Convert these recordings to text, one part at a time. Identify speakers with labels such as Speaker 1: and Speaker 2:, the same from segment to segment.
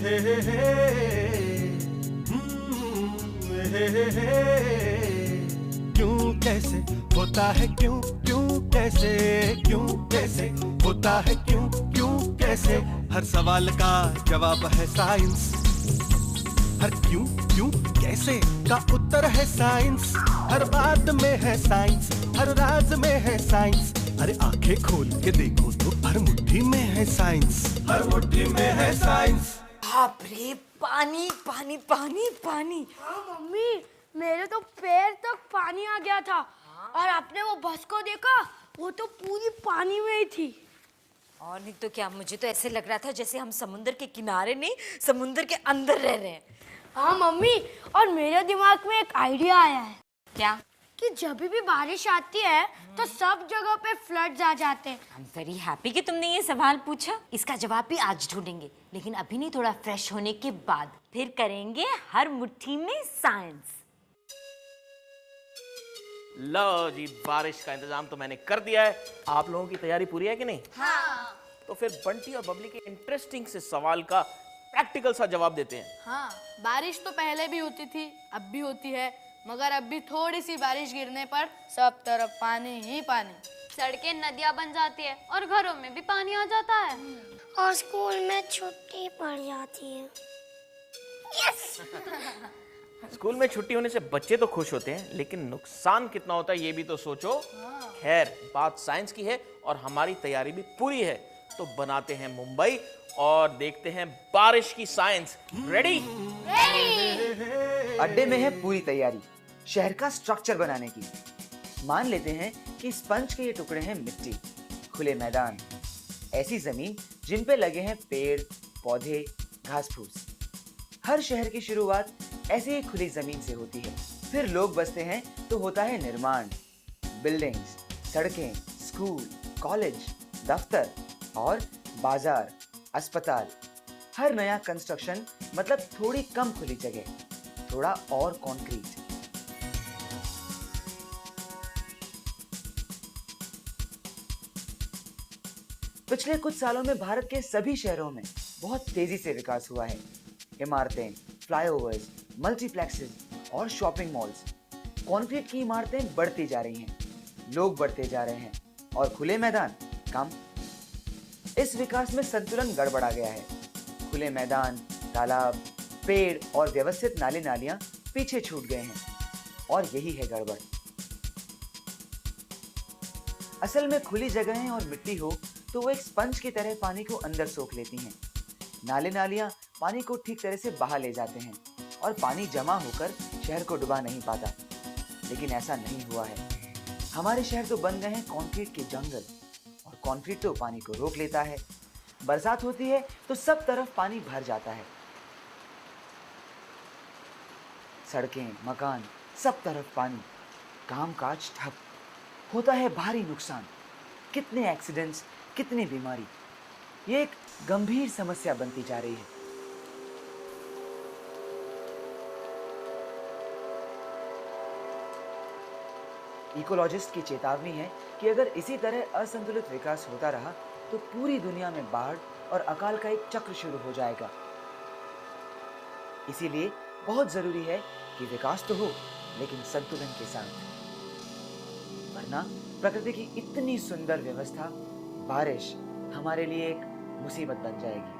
Speaker 1: क्यों कैसे होता है, क्यों क्यों कैसे, क्यों कैसे होता है, क्यों क्यों कैसे। हर सवाल का जवाब है साइंस, हर क्यों क्यों कैसे का उत्तर है साइंस। हर बात में है साइंस, हर राज में है साइंस। अरे आंखें खोल के देखो तो हर मुट्ठी में है साइंस, हर मुट्ठी में है साइंस।
Speaker 2: बाप रे, पानी पानी पानी पानी।
Speaker 3: हाँ मम्मी, मेरे तो पैर तक पानी आ गया था। और आपने वो बस को देखा, वो तो पूरी पानी में ही थी।
Speaker 2: और नहीं तो क्या, मुझे तो ऐसे लग रहा था जैसे हम समुद्र के किनारे नहीं, समुद्र के अंदर रह रहे हैं।
Speaker 3: हाँ मम्मी, और मेरे दिमाग में एक आइडिया आया है।
Speaker 2: क्या?
Speaker 3: कि जब भी बारिश आती है तो सब जगह पे फ्लड्स आ जाते हैं।
Speaker 2: आई एम वेरी हैप्पी कि तुमने ये सवाल पूछा। इसका जवाब भी आज ढूंढेंगे, लेकिन अभी नहीं, थोड़ा फ्रेश होने के बाद फिर करेंगे हर मुट्ठी में साइंस।
Speaker 4: लो जी, बारिश का इंतजाम तो मैंने कर दिया है। आप लोगों की तैयारी पूरी है कि नहीं?
Speaker 3: हाँ।
Speaker 4: तो फिर बंटी और बबली के इंटरेस्टिंग से सवाल का प्रैक्टिकल सा जवाब देते हैं।
Speaker 5: हाँ, बारिश तो पहले भी होती थी, अब भी होती है, मगर अब भी थोड़ी सी बारिश गिरने पर सब तरफ पानी ही पानी।
Speaker 6: सड़कें नदियां बन जाती है और घरों में भी पानी आ जाता है।
Speaker 3: और स्कूल में छुट्टी पड़ जाती है। यस।
Speaker 4: स्कूल में छुट्टी होने से बच्चे तो खुश होते हैं, लेकिन नुकसान कितना होता है ये भी तो सोचो। खैर, बात साइंस की है और हमारी तैयारी भी पूरी है, तो बनाते हैं मुंबई और देखते हैं बारिश की साइंस। रेडी?
Speaker 7: अड्डे में है पूरी तैयारी शहर का स्ट्रक्चर बनाने की। मान लेते हैं कि स्पंज के ये टुकड़े हैं मिट्टी, खुले मैदान, ऐसी जमीन जिन पे लगे हैं पेड़ पौधे घास फूस। हर शहर की शुरुआत ऐसी ही खुली जमीन से होती है। फिर लोग बसते हैं तो होता है निर्माण, बिल्डिंग्स, सड़कें, स्कूल, कॉलेज, दफ्तर और बाजार, अस्पताल। हर नया कंस्ट्रक्शन मतलब थोड़ी कम खुली जगह, थोड़ा और कंक्रीट। पिछले कुछ सालों में भारत के सभी शहरों में बहुत तेजी से विकास हुआ है। इमारतें, फ्लाईओवर्स, मल्टीप्लेक्सेस और शॉपिंग मॉल्स। कंक्रीट की इमारतें बढ़ती जा रही हैं, लोग बढ़ते जा रहे हैं और खुले मैदान कम। इस विकास में संतुलन गड़बड़ा गया है। खुले मैदान, तालाब, पेड़ और व्यवस्थित नाले नालियां पीछे छूट गए हैं और यही है गड़बड़। असल में खुली जगहें और मिट्टी हो तो वो एक स्पंज की तरह पानी को अंदर सोख लेती हैं। नाले नालियां पानी को ठीक तरह से बहा ले जाते हैं और पानी जमा होकर शहर को डुबा नहीं पाता। लेकिन ऐसा नहीं हुआ है। हमारे शहर तो बन गए हैं कंक्रीट के जंगल, और कंक्रीट तो पानी को रोक लेता है। बरसात होती है तो सब तरफ पानी भर जाता है। सड़कें, मकान, सब तरफ पानी, कामकाज ठप, होता है भारी नुकसान। कितने एक्सीडेंट्स, कितनी बीमारी। ये एक गंभीर समस्या बनती जा रही है। इकोलॉजिस्ट की चेतावनी है कि अगर इसी तरह असंतुलित विकास होता रहा तो पूरी दुनिया में बाढ़ और अकाल का एक चक्र शुरू हो जाएगा। इसीलिए बहुत जरूरी है कि विकास तो हो, लेकिन संतुलन के साथ, वरना प्रकृति की इतनी सुंदर व्यवस्था, बारिश, हमारे लिए एक मुसीबत बन जाएगी।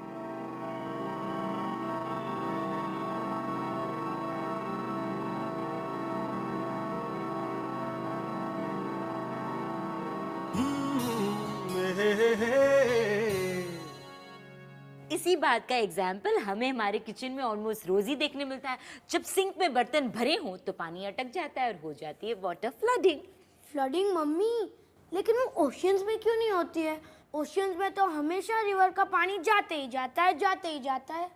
Speaker 2: इसी बात का एग्जाम्पल हमें हमारे किचन में ऑलमोस्ट रोज ही देखने मिलता है। जब सिंक में बर्तन भरे हों तो पानी अटक जाता है और हो जाती है वाटर फ्लडिंग।
Speaker 3: फ्लडिंग मम्मी, लेकिन वो ओशियंस में क्यों नहीं होती है? ओशियंस में तो हमेशा रिवर का पानी जाते ही जाता है, जाते ही जाता है।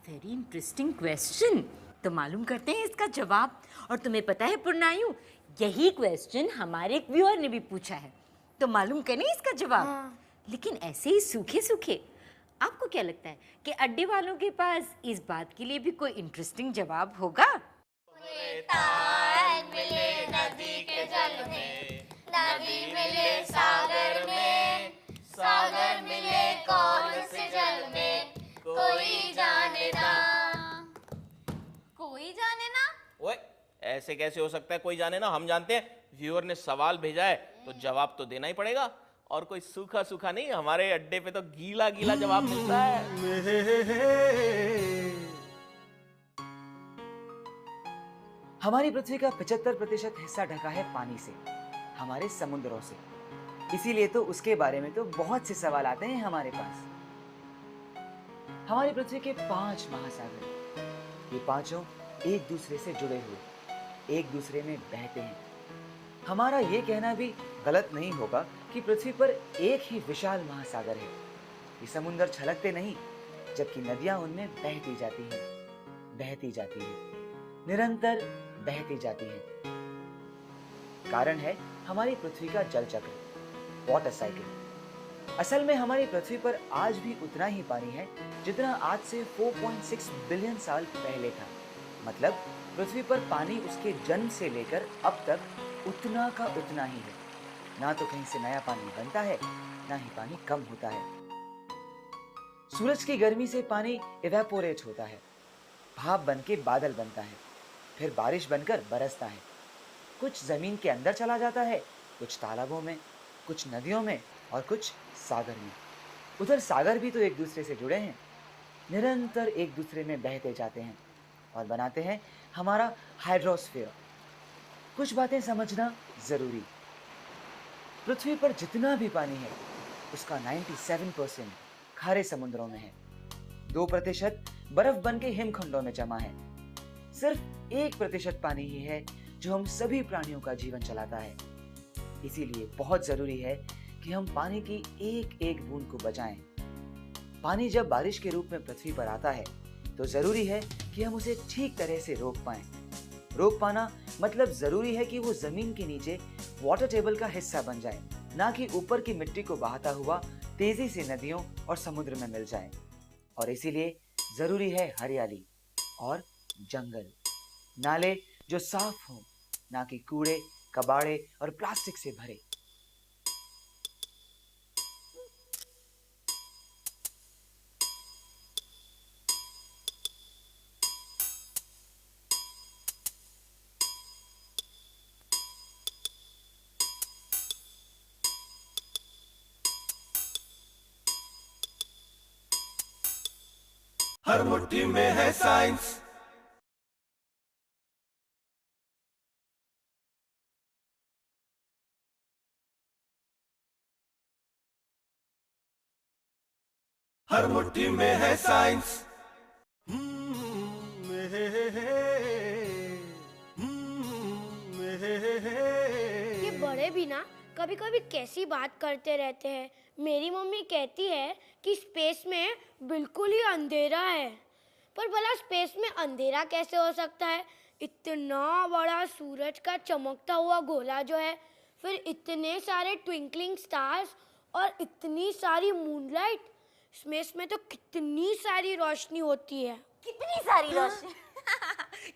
Speaker 2: Very interesting question. तो मालूम करते हैं इसका जवाब। और तुम्हें पता है पुरनायु, यही क्वेश्चन हमारे एक व्यूअर ने भी पूछा है, तो मालूम करें इसका जवाब।
Speaker 3: हाँ।
Speaker 2: लेकिन ऐसे ही सूखे सूखे। आपको क्या लगता है कि अड्डे वालों के पास इस बात के लिए भी कोई इंटरेस्टिंग जवाब होगा?
Speaker 6: मिले नदी के जल में, नदी मिले सागर में, सागर मिले कौन से जल में, कोई जाने
Speaker 4: ऐसे कैसे हो सकता है, कोई जाने ना, हम जानते हैं। व्यूअर ने सवाल भेजा है तो जवाब तो देना ही पड़ेगा, और कोई सूखा सूखा नहीं, हमारे अड्डे पे तो गीला गीला जवाब मिलता है।
Speaker 7: हमारी पृथ्वी का 75% हिस्सा ढका है पानी से, हमारे समुद्रों से। इसीलिए तो उसके बारे में तो बहुत से सवाल आते हैं हमारे पास। हमारी पृथ्वी के 5 महासागर, ये पांचों एक दूसरे से जुड़े हुए, एक दूसरे में बहते हैं। हमारा ये कहना भी गलत नहीं होगा कि पृथ्वी पर एक ही विशाल महासागर है। ये समुद्र छलकते नहीं, जबकि नदियां उनमें बहती जाती हैं, बहती जाती हैं, निरंतर बहती जाती हैं। कारण है हमारी पृथ्वी का जल चक्र, वाटर साइकिल। असल में हमारी पृथ्वी पर आज भी उतना ही पानी है जितना आज से 4.6 बिलियन साल पहले था। मतलब पृथ्वी पर पानी उसके जन्म से लेकर अब तक उतना का उतना ही है। ना तो कहीं से नया पानी बनता है, ना ही पानी कम होता है। सूरज की गर्मी से पानी इवेपोरेट होता है, भाप बन के बादल बनता है, फिर बारिश बनकर बरसता है। कुछ जमीन के अंदर चला जाता है, कुछ तालाबों में, कुछ नदियों में और कुछ सागर में। उधर सागर भी तो एक दूसरे से जुड़े हैं, निरंतर एक दूसरे में बहते जाते हैं और बनाते हैं हमारा हाइड्रोस्फीयर। कुछ बातें समझना जरूरी। पृथ्वी पर जितना भी पानी है उसका 97% खारे समुद्रों में है। 2% बर्फ बन के हिमखंडों में जमा है। सिर्फ 1% पानी ही है जो हम सभी प्राणियों का जीवन चलाता है। इसीलिए बहुत जरूरी है कि हम पानी की एक एक बूंद को बचाएं। पानी जब बारिश के रूप में पृथ्वी पर आता है तो जरूरी है कि हम उसे ठीक तरह से रोक पाएं। रोक पाना मतलब जरूरी है कि वो जमीन के नीचे वाटर टेबल का हिस्सा बन जाए, ना कि ऊपर की मिट्टी को बहाता हुआ तेजी से नदियों और समुद्र में मिल जाए। और इसीलिए जरूरी है हरियाली और जंगल, नाले जो साफ हों, ना कि कूड़े, कबाड़े और प्लास्टिक से भरे।
Speaker 1: हर मुट्ठी में है साइंस। हर मुट्ठी में है साइंस।
Speaker 3: ये बड़े भी ना कभी कभी कैसी बात करते रहते हैं। मेरी मम्मी कहती है कि स्पेस में बिल्कुल ही अंधेरा है। पर भला स्पेस में अंधेरा कैसे हो सकता है? इतना बड़ा सूरज का चमकता हुआ गोला जो है, फिर इतने सारे ट्विंकलिंग स्टार्स और इतनी सारी मूनलाइट। स्पेस में तो कितनी सारी रोशनी होती है।
Speaker 2: कितनी सारी रोशनी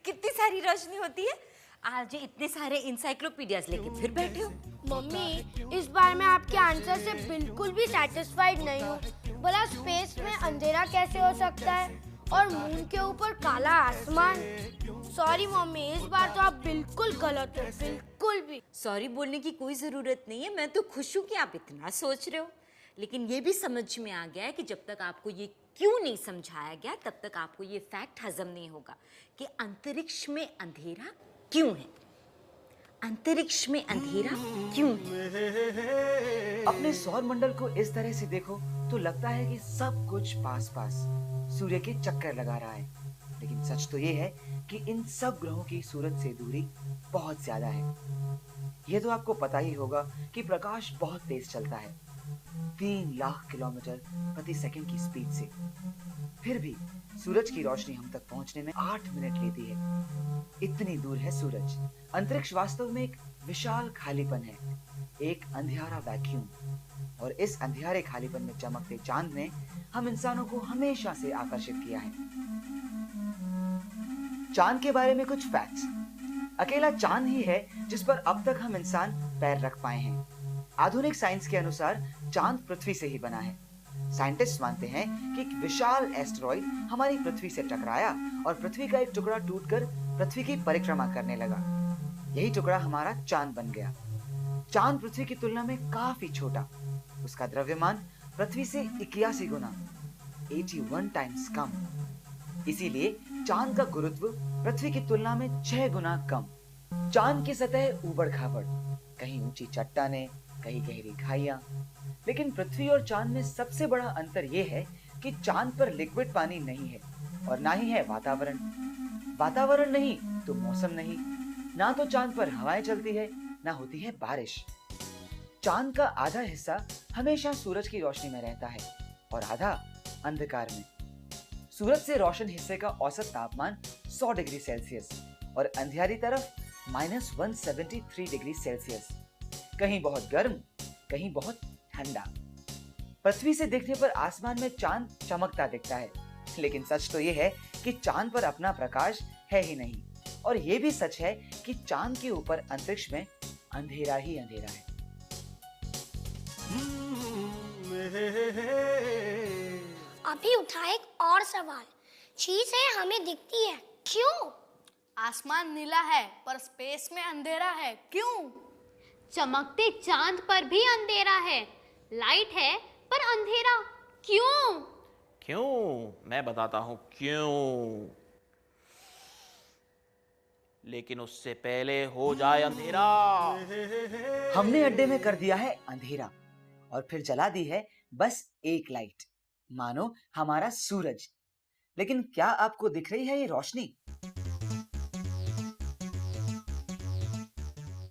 Speaker 2: कितनी सारी रोशनी होती है। आज इतने सारे इंसाइक्लोपीडियाज लेके फिर बैठे हो।
Speaker 3: मम्मी, इस बार मैं आपके आंसर से बिल्कुल भी सैटिस्फाइड नहीं हूँ। भला स्पेस में अंधेरा कैसे हो सकता है और मून के ऊपर काला आसमान? सॉरी मम्मी, इस बार तो आप बिल्कुल गलत हो, बिल्कुल भी।
Speaker 2: सॉरी बोलने की कोई जरूरत नहीं है। मैं तो खुश हूँ कि आप इतना सोच रहे हो, लेकिन ये भी समझ में आ गया है कि जब तक आपको ये क्यों नहीं समझाया गया तब तक आपको ये फैक्ट हजम नहीं होगा कि अंतरिक्ष में अंधेरा क्यों है। अंतरिक्ष में अंधेरा क्यों है?
Speaker 7: अपने सौर मंडल को इस तरह से देखो तो लगता है कि सब कुछ पास पास सूर्य के चक्कर लगा रहा है, लेकिन सच तो ये है कि इन सब ग्रहों की सूरज से दूरी बहुत ज्यादा है। ये तो आपको पता ही होगा कि प्रकाश बहुत तेज चलता है, 3 लाख किलोमीटर प्रति सेकंड की स्पीड से। फिर भी सूरज की रोशनी हम तक पहुंचने में 8 मिनट लेती है। इतनी दूर है सूरज। अंतरिक्ष वास्तव में एक विशाल खालीपन है, एक अंधियारा वैक्यूम। और इस अंधियारे खालीपन में चमकते चांद ने हम इंसानों को हमेशा से आकर्षित किया है। चांद के बारे में कुछ फैक्ट्स। अकेला चांद ही है जिस पर अब तक हम इंसान पैर रख पाए हैं। आधुनिक साइंस के अनुसार चांद पृथ्वी से ही बना है। साइंटिस्ट मानते हैं कि एक विशाल एस्टेरॉइड हमारी पृथ्वी से टकराया और पृथ्वी का एक टुकड़ा टूटकर पृथ्वी की परिक्रमा करने लगा। यही टुकड़ा हमारा चांद बन गया। चांद पृथ्वी की तुलना में काफी छोटा, उसका द्रव्यमान पृथ्वी से 81 गुना 81 टाइम्स कम। इसीलिए चांद का गुरुत्व पृथ्वी की तुलना में 6 गुना कम। चांद की सतह ऊबड़ खाबड़, कहीं ऊंची चट्टानें, कहीं गहरी खाइयां। लेकिन पृथ्वी और चांद में सबसे बड़ा अंतर यह है कि चांद पर लिक्विड पानी नहीं है और ना ही है वातावरण। वातावरण नहीं तो मौसम नहीं, ना तो चांद पर हवाएं चलती है, ना होती है बारिश। चांद का आधा हिस्सा हमेशा सूरज की रोशनी में रहता है और आधा अंधकार में। सूरज से रोशन हिस्से का औसत तापमान 100 डिग्री सेल्सियस और अंधियारी तरफ -173 डिग्री सेल्सियस। कहीं बहुत गर्म, कहीं बहुत ठंडा। पृथ्वी से देखने पर आसमान में चांद चमकता दिखता है, लेकिन सच तो यह है कि चांद पर अपना प्रकाश है ही नहीं। और यह भी सच है कि चांद के ऊपर अंतरिक्ष में अंधेरा ही अंधेरा है।
Speaker 3: अभी उठा एक और सवाल। चीज है हमें दिखती है, क्यों?
Speaker 5: आसमान नीला है पर स्पेस में अंधेरा है, क्यों?
Speaker 6: चमकते चांद पर भी अंधेरा है, लाइट है पर अंधेरा क्यों?
Speaker 4: क्यों? मैं बताता हूं क्यों। लेकिन उससे पहले हो जाए अंधेरा।
Speaker 7: हमने अड्डे में कर दिया है अंधेरा और फिर जला दी है बस एक लाइट, मानो हमारा सूरज। लेकिन क्या आपको दिख रही है ये रोशनी?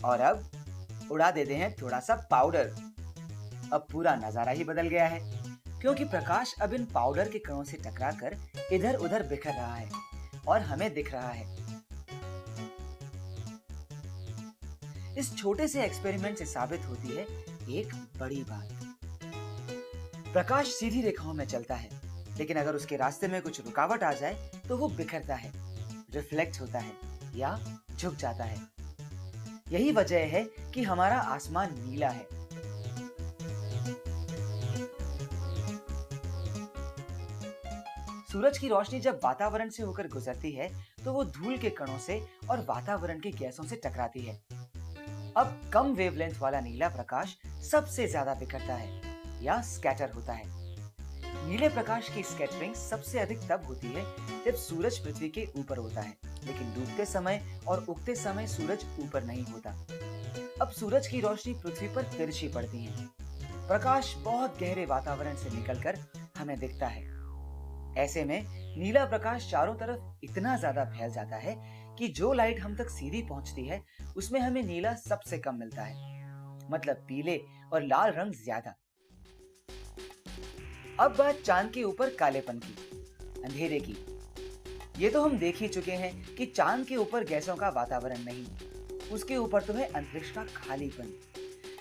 Speaker 7: और अब उड़ा देते हैं थोड़ा सा पाउडर। अब पूरा नजारा ही बदल गया है, क्योंकि प्रकाश अब इन पाउडर के कणों से टकराकर इधर उधर बिखर रहा है और हमें दिख रहा है। इस छोटे से एक्सपेरिमेंट से साबित होती है एक बड़ी बात। प्रकाश सीधी रेखाओं में चलता है, लेकिन अगर उसके रास्ते में कुछ रुकावट आ जाए तो वो बिखरता है, रिफ्लेक्ट होता है या झुक जाता है। यही वजह है कि हमारा आसमान नीला है। सूरज की रोशनी जब वातावरण से होकर गुजरती है तो वो धूल के कणों से और वातावरण की गैसों से टकराती है। अब कम वेवलेंथ वाला नीला प्रकाश सबसे ज्यादा बिखरता है या स्कैटर होता है। नीले प्रकाश की स्कैटरिंग सबसे अधिक तब होती है जब सूरज पृथ्वी के ऊपर होता है, लेकिन डूबते समय और उगते समय सूरज ऊपर नहीं होता। अब सूरज की रोशनी पृथ्वी पर तिरछी पड़ती है। प्रकाश बहुत गहरे वातावरण से निकलकर हमें दिखता है। ऐसे में नीला प्रकाश चारों तरफ इतना ज्यादा फैल जाता है कि जो लाइट हम तक सीधी पहुंचती है उसमें हमें नीला सबसे कम मिलता है, मतलब पीले और लाल रंग ज्यादा। अब बात चांद के ऊपर कालेपन की, अंधेरे की। ये तो हम देख ही चुके हैं कि चांद के ऊपर गैसों का वातावरण नहीं, उसके ऊपर तो है अंतरिक्ष का खालीपन।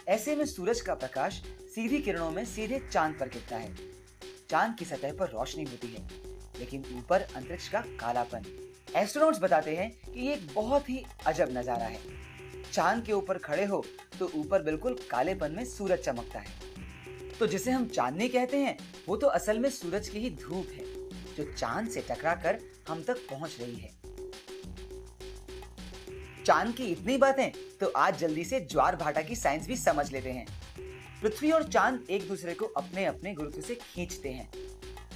Speaker 7: ऐसे में सूरज का प्रकाश सीधी किरणों में सीधे चांद पर गिरता है। चांद की सतह पर रोशनी होती है, लेकिन ऊपर अंतरिक्ष का कालापन। एस्ट्रोनॉट्स बताते हैं कि ये एक बहुत ही अजब नजारा है। चांद के ऊपर खड़े हो तो ऊपर बिल्कुल कालेपन में सूरज चमकता है। तो जिसे हम चांदनी कहते हैं वो तो असल में सूरज की ही धूप है, जो चांद से टकराकर हम तक पहुंच रही है। चांद की इतनी बातें, तो आज जल्दी से ज्वार भाटा की साइंस भी समझ लेते हैं। पृथ्वी और चांद एक दूसरे को अपने अपने गुरुत्व से खींचते हैं।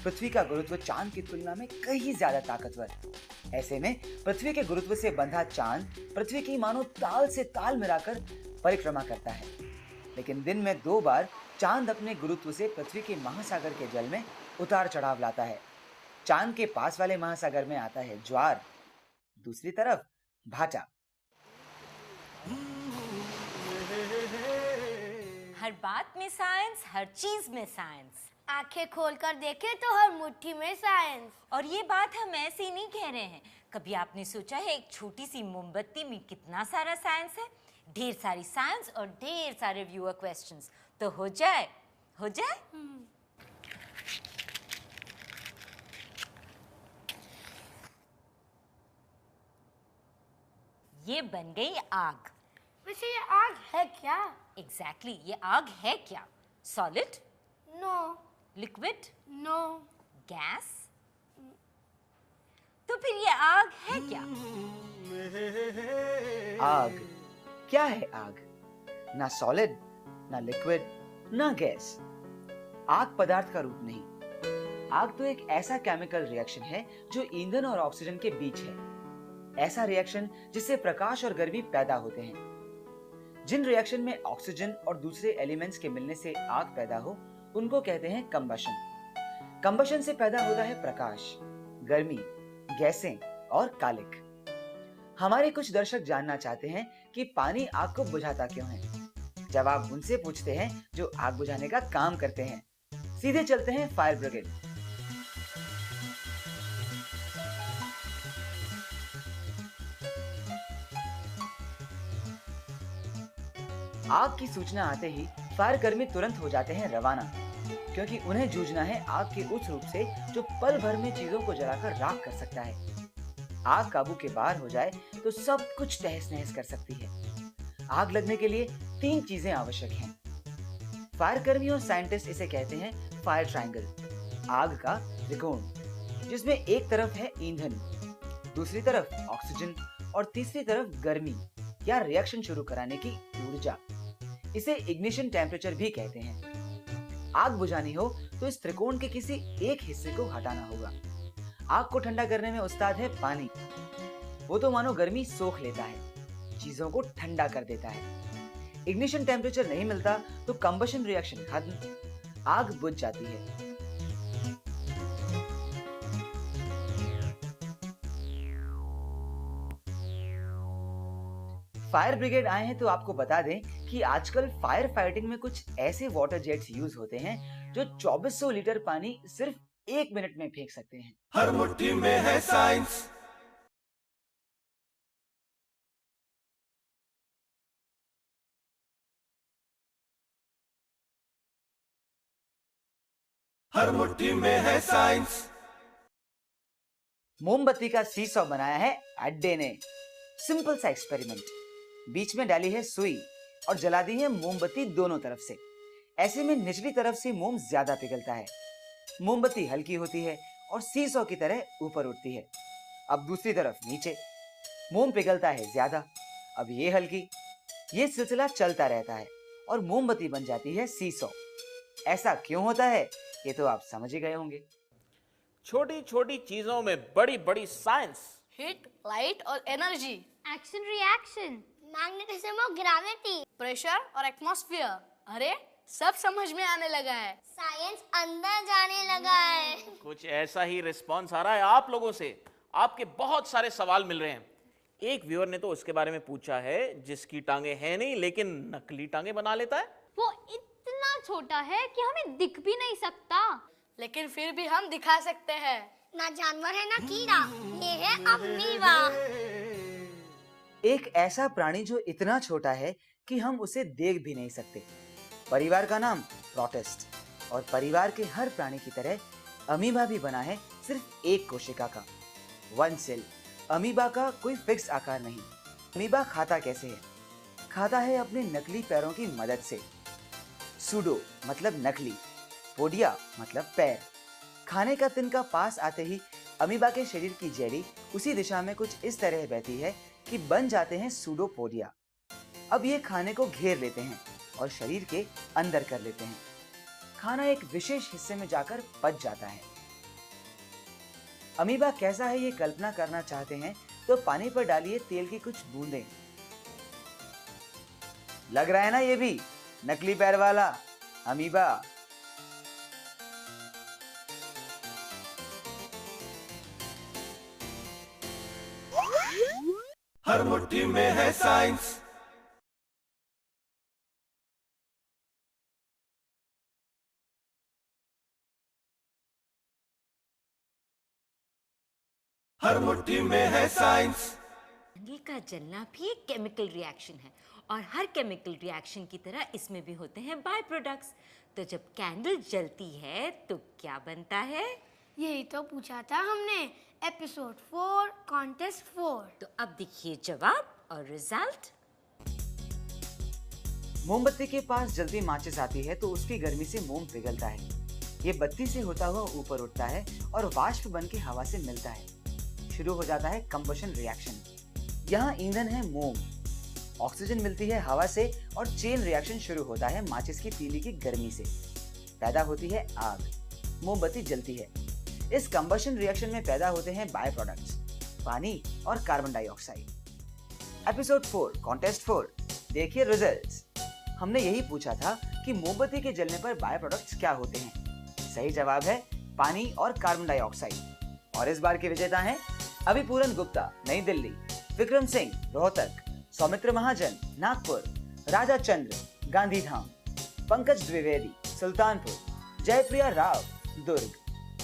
Speaker 7: पृथ्वी का गुरुत्व चांद की तुलना में कहीं ज्यादा ताकतवर। ऐसे में पृथ्वी के गुरुत्व से बंधा चांद पृथ्वी की मानो ताल से ताल मिलाकर परिक्रमा करता है। लेकिन दिन में 2 बार चांद अपने गुरुत्व से पृथ्वी के महासागर के जल में उतार चढ़ाव लाता है। चांद के पास वाले महासागर में आता है ज्वार, दूसरी तरफ भाटा।
Speaker 2: हर बात में साइंस, हर चीज में साइंस।
Speaker 3: आंखें खोलकर देखें तो हर मुट्ठी में साइंस।
Speaker 2: और ये बात हम ऐसे ही नहीं कह रहे हैं। कभी आपने सोचा है एक छोटी सी मोमबत्ती में कितना सारा साइंस है? ढेर सारी साइंस और ढेर सारे व्यूअर क्वेश्चंस। तो हो जाए। ये बन गई आग।
Speaker 3: वैसे ये आग है क्या?
Speaker 2: एग्जैक्टली, ये आग है क्या? Solid?
Speaker 3: No.
Speaker 2: Liquid?
Speaker 3: No.
Speaker 2: Gas? तो फिर ये आग है क्या?
Speaker 7: आग क्या है आग? ना सॉलिड, ना लिक्विड, ना गैस। आग पदार्थ का रूप नहीं। आग तो एक ऐसा केमिकल रिएक्शन है जो ईंधन और ऑक्सीजन के बीच है। ऐसा रिएक्शन जिससे प्रकाश और गर्मी पैदा होते हैं। जिन रिएक्शन में ऑक्सीजन और दूसरे एलिमेंट्स के मिलने से आग पैदा हो, उनको कहते हैं कंबशन। कंबशन से पैदा होता है प्रकाश, गर्मी, गैसें और कालिक। हमारे कुछ दर्शक जानना चाहते हैं कि पानी आग को बुझाता क्यों है। जवाब उनसे पूछते हैं जो आग बुझाने का काम करते हैं। सीधे चलते हैं फायर ब्रिगेड। आग की सूचना आते ही फायर कर्मी तुरंत हो जाते हैं रवाना, क्योंकि उन्हें जूझना है आग के उस रूप से जो पल भर में चीजों को जलाकर राख कर सकता है। आग काबू के बाहर हो जाए तो सब कुछ तहस नहस कर सकती है। आग लगने के लिए 3 चीजें आवश्यक हैं। फायर कर्मी और साइंटिस्ट इसे कहते हैं फायर ट्रायंगल, आग का त्रिकोण, जिसमें एक तरफ है ईंधन, दूसरी तरफ ऑक्सीजन और तीसरी तरफ गर्मी या रिएक्शन शुरू कराने की ऊर्जा। इसे इग्निशन टेम्परेचर भी कहते हैं। आग बुझानी हो तो इस त्रिकोण के किसी एक हिस्से को हटाना होगा। आग को ठंडा करने में उस्ताद है पानी। वो तो मानो गर्मी सोख लेता है, चीजों को ठंडा कर देता है। इग्निशन टेम्परेचर नहीं मिलता तो कंबशन रिएक्शन खत्म, आग बुझ जाती है। फायर ब्रिगेड आए हैं तो आपको बता दें कि आजकल फायर फाइटिंग में कुछ ऐसे वाटर जेट्स यूज होते हैं जो 2400 लीटर पानी सिर्फ 1 मिनट में फेंक सकते हैं।
Speaker 1: हर मुट्ठी में है साइंस। हर मुट्ठी में है साइंस।
Speaker 7: मोमबत्ती का सीसॉ बनाया है अड्डे ने। सिंपल सा एक्सपेरिमेंट। बीच में डाली है सुई और जला दी है मोमबत्ती दोनों तरफ से। ऐसे में निचली तरफ से मोम ज्यादा पिघलता है। मोमबत्ती हल्की होती है और सीसॉ की तरह ऊपर उठती है। अब दूसरी तरफ नीचे, मोम पिघलता है ज्यादा, अब ये हल्की। ये सिलसिला चलता रहता है और मोमबत्ती बन जाती है सीसॉ। ऐसा क्यों होता है ये तो आप समझ ही गए होंगे।
Speaker 4: छोटी छोटी चीजों में बड़ी बड़ी साइंस।
Speaker 5: हिट, लाइट और एनर्जी,
Speaker 6: एक्शन रिएक्शन,
Speaker 3: मैग्नेटिज्म और ग्रेविटी,
Speaker 5: प्रेशर और एटमॉस्फेयर। अरे सब समझ में आने लगा है।
Speaker 3: साइंस अंदर जाने लगा है।
Speaker 4: कुछ ऐसा ही रिस्पॉन्स आ रहा है आप लोगों से। आपके बहुत सारे सवाल मिल रहे हैं। एक व्यूअर ने तो उसके बारे में पूछा है जिसकी टांगे हैं नहीं लेकिन नकली टांगे बना लेता है।
Speaker 6: वो इतना छोटा है कि हमें दिख भी नहीं सकता,
Speaker 5: लेकिन फिर भी हम दिखा सकते हैं।
Speaker 3: ना जानवर है ना कीड़ा, ये है अमीबा।
Speaker 7: एक ऐसा प्राणी जो इतना छोटा है कि हम उसे देख भी नहीं सकते। परिवार का नाम प्रोटिस्ट, और परिवार के हर प्राणी की तरह अमीबा भी बना है सिर्फ एक कोशिका का, 1 सेल। अमीबा का कोई फिक्स आकार नहीं। अमीबा खाता कैसे है? खाता है अपने नकली पैरों की मदद से। सूडो मतलब नकली, पोडिया मतलब पैर। खाने का तिनका पास आते ही अमीबा के शरीर की जैली उसी दिशा में कुछ इस तरह बहती है कि बन जाते हैं सूडोपोडिया। अब ये खाने को घेर लेते हैं और शरीर के अंदर कर लेते हैं। खाना एक विशेष हिस्से में जाकर पच जाता है। अमीबा कैसा है ये कल्पना करना चाहते हैं तो पानी पर डालिए तेल की कुछ बूंदें। लग रहा है ना ये भी नकली पैर वाला अमीबा।
Speaker 1: हर मुट्ठी में है साइंस। हर मुट्ठी में है साइंस।
Speaker 2: कैंडल का जलना भी एक केमिकल रिएक्शन है और हर केमिकल रिएक्शन की तरह इसमें भी होते हैं बाय प्रोडक्ट्स। तो जब कैंडल जलती है तो क्या बनता है?
Speaker 3: यही तो पूछा था हमने एपिसोड 4 कॉन्टेस्ट 4।
Speaker 2: तो अब देखिए जवाब और रिजल्ट।
Speaker 7: मोमबत्ती के पास जल्दी माचिस आती है तो उसकी गर्मी से मोम पिघलता है। ये बत्ती से होता हुआ ऊपर उठता है और वाष्प बन के हवा से मिलता है। शुरू हो जाता है कंबशन रिएक्शन। यहाँ ईंधन है मोम ऑक्सीजन मिलती है हवा से और चेन रिएक्शन शुरू होता है माचिस की तीली की गर्मी से। पैदा होती है आग, मोमबत्ती जलती है। इस कंबशन रिएक्शन में पैदा होते हैं बाय प्रोडक्ट्स, पानी और कार्बन डाइऑक्साइड। एपिसोड 4 कॉन्टेस्ट 4, देखिए रिजल्ट्स। हमने यही पूछा था कि मोमबत्ती के जलने पर बाय प्रोडक्ट्स क्या होते हैं। सही जवाब है पानी और कार्बन डाइऑक्साइड। और इस बार के विजेता हैं अभिपूरन गुप्ता नई दिल्ली, विक्रम सिंह रोहतक, सौमित्र महाजन नागपुर, राजा चंद्र गांधीधाम, पंकज द्विवेदी सुल्तानपुर, जयप्रिया राव दुर्ग,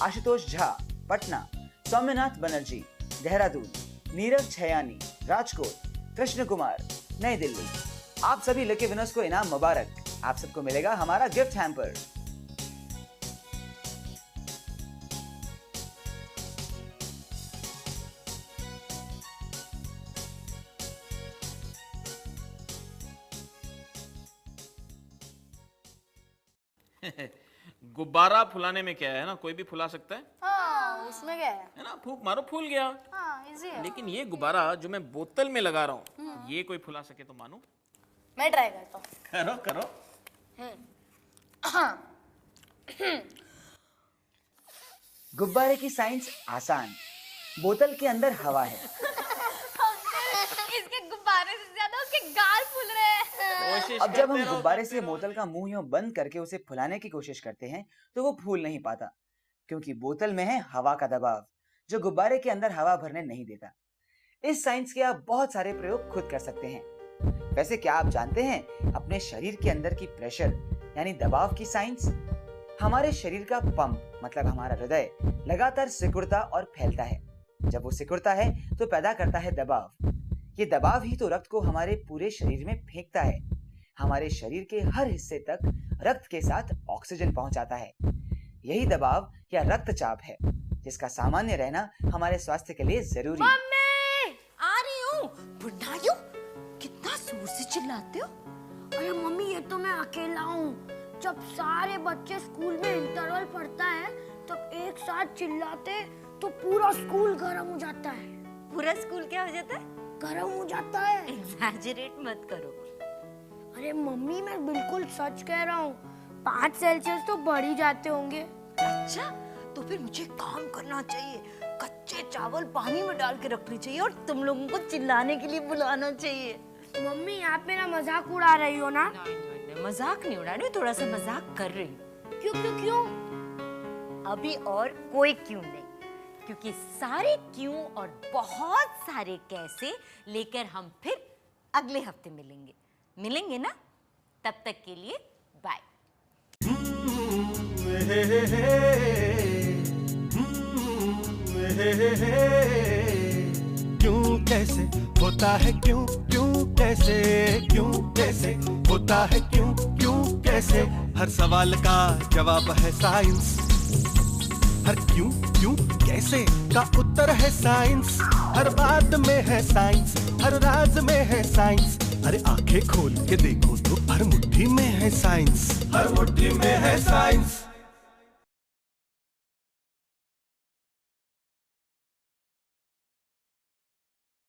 Speaker 7: आशुतोष झा पटना, सौम्यनाथ बनर्जी देहरादून, नीरज छयानी राजकोट, कृष्ण कुमार नई दिल्ली। आप सभी लकी विनर्स को इनाम मुबारक। आप सबको मिलेगा हमारा गिफ्ट हैम्पर।
Speaker 4: गुब्बारा फुलाने में क्या है ना, कोई भी फुला सकता है
Speaker 5: हाँ, उसमें क्या है?
Speaker 4: ना, फूंक मारो फूल गया।
Speaker 5: हाँ, इजी है।
Speaker 4: लेकिन ये गुब्बारा जो मैं बोतल में लगा रहा हूँ, ये कोई फुला सके तो मानो।
Speaker 5: मैं ट्राई करता हूँ।
Speaker 4: करो करो।
Speaker 7: गुब्बारे की साइंस आसान, बोतल के अंदर हवा है।
Speaker 6: इसके गुब्बारे से ज्यादा उसके गाल फूल रहे हैं।
Speaker 4: कोशिश
Speaker 7: अब जब
Speaker 4: करते
Speaker 7: हम
Speaker 4: रहो,
Speaker 7: गुब्बारे
Speaker 4: करते
Speaker 7: से
Speaker 4: रहो।
Speaker 7: बोतल का मुंह यूं बंद करके उसे फुलाने की कोशिश करते हैं तो वो फूल नहीं पाता, क्योंकि बोतल में है हवा का दबाव जो गुब्बारे के अंदर हवा भरने नहीं देता। इस साइंस के आप बहुत सारे प्रयोग खुद कर सकते हैं। वैसे क्या आप जानते हैं अपने शरीर के अंदर की प्रेशर यानी दबाव की साइंस? हमारे शरीर का पंप मतलब हमारा हृदय लगातार सिकुड़ता और फैलता है। जब वो सिकुड़ता है तो पैदा करता है दबाव। ये दबाव ही तो रक्त को हमारे पूरे शरीर में फेंकता है। हमारे शरीर के हर हिस्से तक रक्त के साथ ऑक्सीजन पहुंचाता है। यही दबाव या रक्तचाप है, जिसका सामान्य रहना हमारे स्वास्थ्य के लिए जरूरी है।
Speaker 2: आ रही हूँ। बुढ़ाइयो, कितना जोर से चिल्लाते हो?
Speaker 3: अरे मम्मी, ये तो मैं अकेला हूँ। जब सारे बच्चे स्कूल में इंटरवल पढ़ता है तब एक साथ चिल्लाते तो पूरा स्कूल गर्म हो जाता है।
Speaker 2: पूरा स्कूल क्या हो जाता है?
Speaker 3: गर्म हो जाता है।
Speaker 2: एग्जैजरेट मत करो।
Speaker 3: अरे मम्मी, मैं बिल्कुल सच कह रहा हूँ। 5 सेल्सियस तो बढ़ ही जाते होंगे।
Speaker 2: अच्छा, तो फिर मुझे काम करना चाहिए। कच्चे चावल पानी में डाल के रखने चाहिए और तुम लोगों को चिल्लाने के लिए बुलाना चाहिए।
Speaker 3: मम्मी, आप मेरा मजाक उड़ा रही हो ना?
Speaker 2: नहीं, मजाक नहीं उड़ा रही हूँ, थोड़ा सा मजाक कर रही हूँ।
Speaker 3: क्यों क्यों क्यों?
Speaker 2: अभी और कोई क्यों नहीं, क्योंकि सारे क्यों और बहुत सारे कैसे लेकर हम फिर अगले हफ्ते मिलेंगे ना? तब तक के लिए बाय।
Speaker 1: क्यों कैसे होता है, क्यों क्यों कैसे, क्यों कैसे होता है, क्यों क्यों कैसे। हर सवाल का जवाब है साइंस, हर क्यों क्यों कैसे का उत्तर है साइंस। हर बात में है साइंस, हर राज में है साइंस। अरे आंखें खोल के देखो तो हर मुट्ठी में है साइंस, हर मुट्ठी में है साइंस।